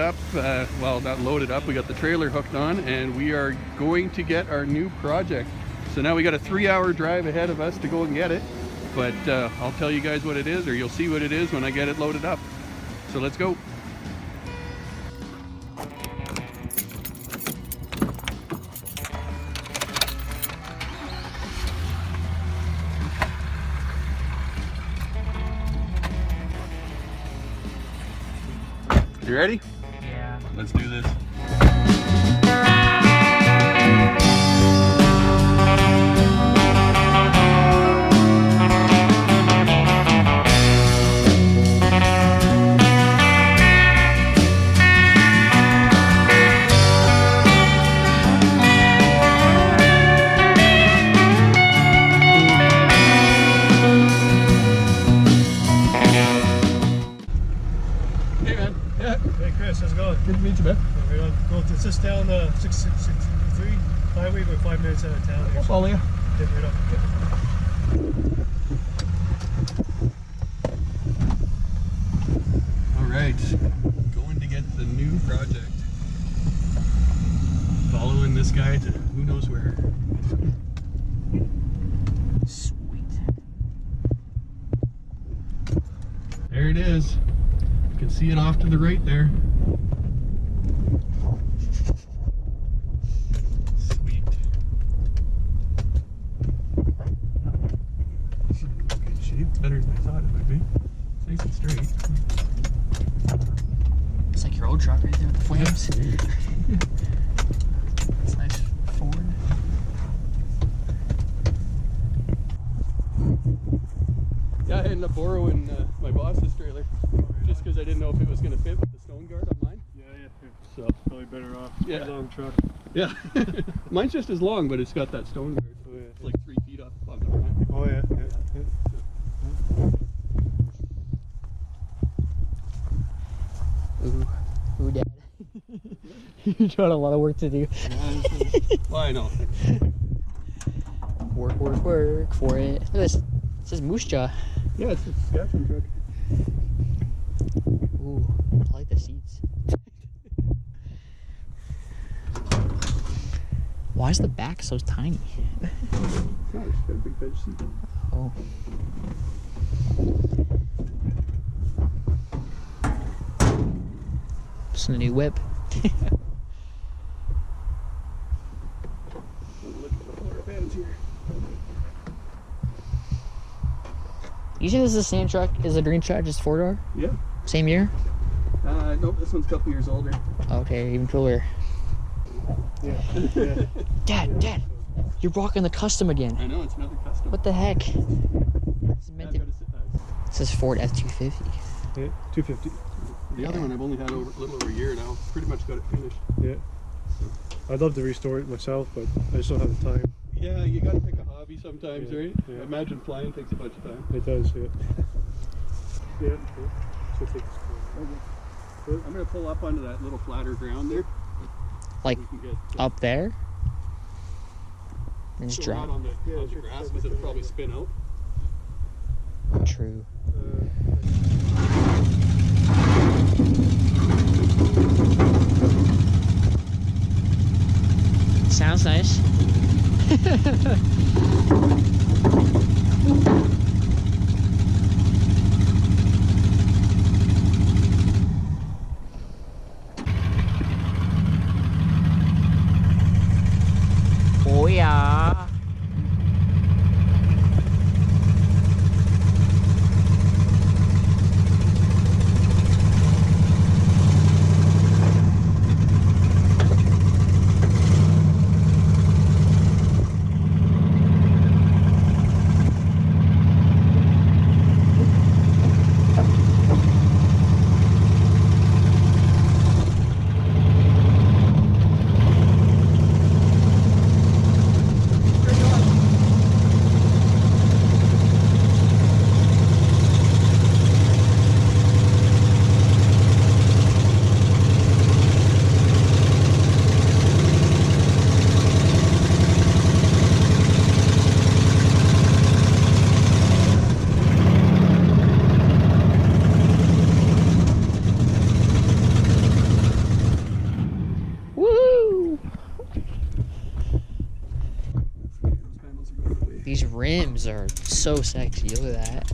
up, well, not loaded up, we got the trailer hooked on, and we are going to get our new project. So now we got a 3-hour drive ahead of us to go and get it, but I'll tell you guys what it is, or you'll see what it is when I get it loaded up. So let's go. You ready? Yeah. Let's do this. Hey Chris, how's it going? Good to meet you, man. We're going to go to just down 663 highway. We're 5 minutes out of town here. I'll follow you. Get right up. All right, going to get the new project. Following this guy to who knows where. Sweet. There it is. You can see it off to the right there. Sweet. It's in good shape, better than I thought it would be. It's nice and straight. It's like your old truck right there with the flames. It's nice Ford. Yeah, I ended up borrowing my boss's trailer just because I didn't know if it was going to fit with the stone guard on mine. Yeah. So Probably better off. Yeah. Long truck. yeah, mine's just as long, but it's got that stone guard. Oh, yeah. It's like 3 feet up on the front. Oh yeah. Ooh, Dad. You got a lot of work to do. Well, I know. Work for it. Look at this. It says Moose Jaw. Yeah, it's a Saskatchewan truck. Ooh, I like the seats. Why is the back so tiny? Oh, it's got a big bench seat. Oh. Just a new whip. Look at the floor fans here. You say this is the same truck as the green truck, just 4-door? Yeah. Same year? Nope, this one's a couple years older. Okay, even cooler. Yeah. Dad, you're rocking the custom again. I know, it's another custom. What the heck? It's meant to... It says Ford F250. Yeah. 250. The other one I've only had a little over a year now. Pretty much got it finished. Yeah. I'd love to restore it myself, but I just don't have the time. Yeah, you gotta pick a hobby sometimes, Yeah, right? yeah. I imagine flying takes a bunch of time. It does. Yeah. Yeah. So take this. I'm gonna pull up onto that little flatter ground there. Like, We can get, up there? And just so drive. not on the, Yeah, on the sure, grass sure, because it'll sure. probably spin out. True. Sounds nice. Oh yeah. rims are so sexy. Look at that.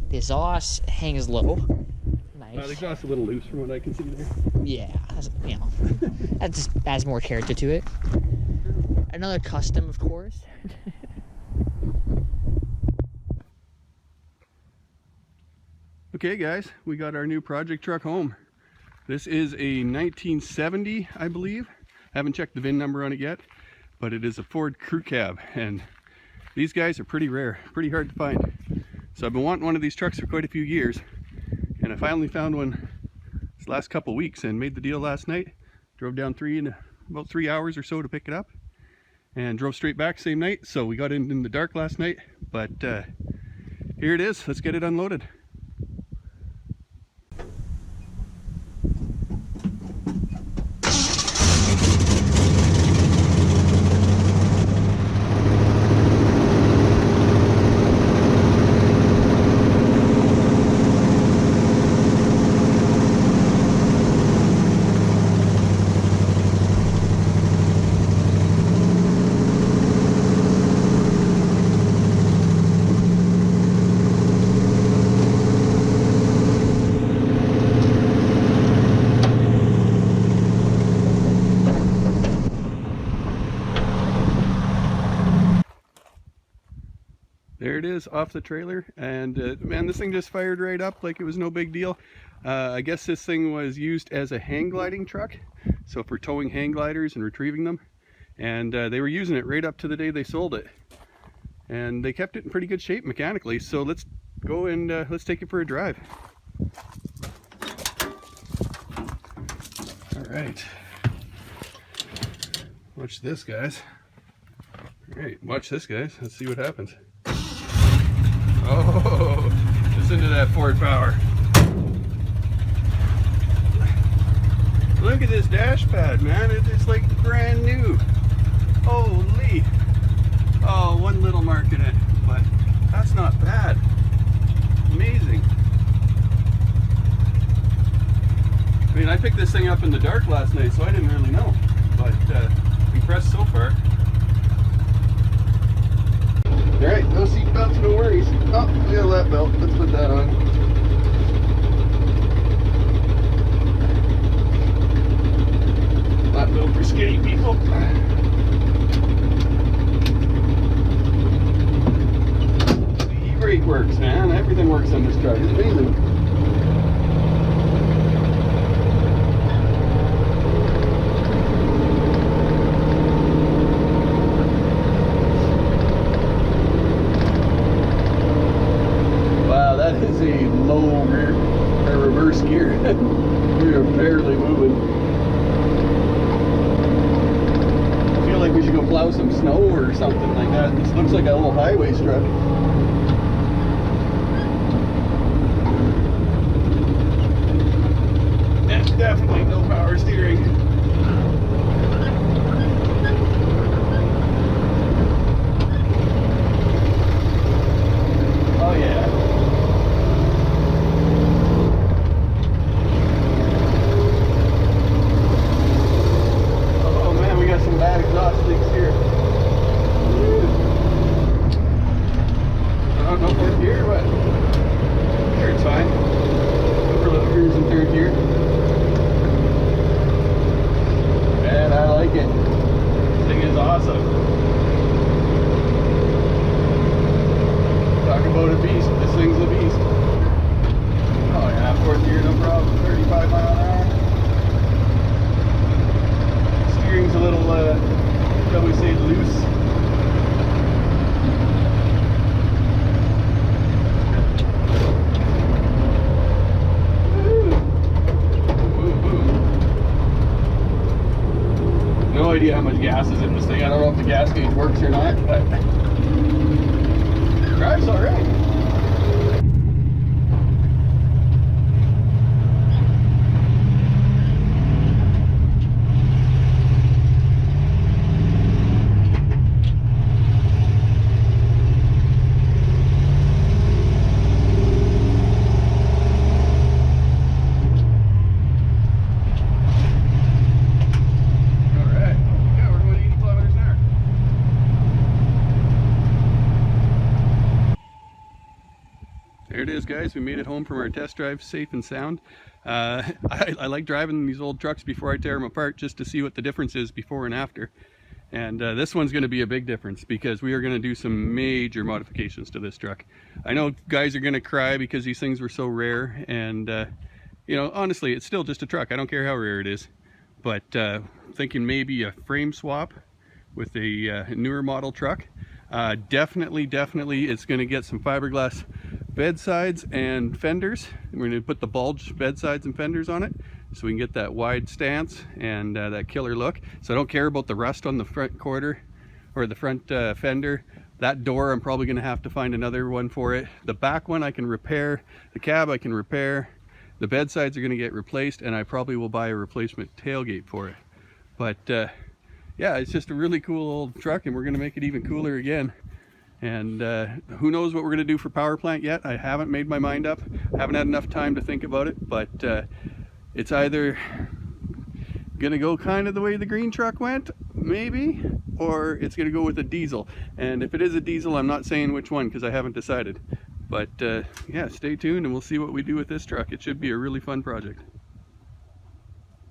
The exhaust hangs low. Nice. The exhaust's a little loose from what I can see there. Yeah, you know, that just adds more character to it. Another custom, of course. Okay guys, we got our new project truck home. This is a 1970, I believe. I haven't checked the VIN number on it yet, but it is a Ford Crew Cab, and these guys are pretty rare, pretty hard to find. So I've been wanting one of these trucks for quite a few years, and I finally found one this last couple weeks and made the deal last night. Drove down about 3 hours or so to pick it up, and drove straight back same night. So we got in the dark last night, but here it is. Let's get it unloaded. There it is off the trailer, and man, this thing just fired right up like it was no big deal. I guess this thing was used as a hang gliding truck, so for towing hang gliders and retrieving them, and they were using it right up to the day they sold it, and they kept it in pretty good shape mechanically. So let's go and let's take it for a drive. All right, watch this, guys. All right, watch this, guys. Let's see what happens. Oh, listen to that Ford power. Look at this dash pad, man. It's like brand new. Holy. Oh, one little mark in it, but that's not bad. Amazing. I mean, I picked this thing up in the dark last night, so I didn't really know, but impressed so far. Alright, no seat belts, no worries. Oh, we got a lap belt. Let's put that on. Lap belt for skinny people. The e-brake works, man. Everything works on this truck. It's amazing. That is a low reverse gear. We are barely moving. I feel like we should go plow some snow or something like that. This looks like a little highway truck. That's definitely no power steering. Oh yeah. Idea how much gas is in this thing. I don't know if the gas gauge works or not, but it drives all right. guys. We made it home from our test drive safe and sound. I like driving these old trucks before I tear them apart just to see what the difference is before and after. And this one's going to be a big difference because we are going to do some major modifications to this truck. I know guys are going to cry because these things were so rare, and you know, honestly, it's still just a truck. I don't care how rare it is. But thinking maybe a frame swap with a newer model truck. Definitely it's going to get some fiberglass bedsides and fenders. We're going to put the bulge bedsides and fenders on it so we can get that wide stance and that killer look. So I don't care about the rust on the front quarter or the front fender. That door, I'm probably going to have to find another one for it. The back one I can repair. The cab I can repair. The bedsides are going to get replaced, and I probably will buy a replacement tailgate for it. But yeah, it's just a really cool old truck, and we're going to make it even cooler again. And who knows what we're going to do for power plant yet. I haven't made my mind up. I haven't had enough time to think about it, but it's either going to go kind of the way the green truck went, maybe, or it's going to go with a diesel. And if it is a diesel, I'm not saying which one because I haven't decided. But yeah, stay tuned and we'll see what we do with this truck. It should be a really fun project.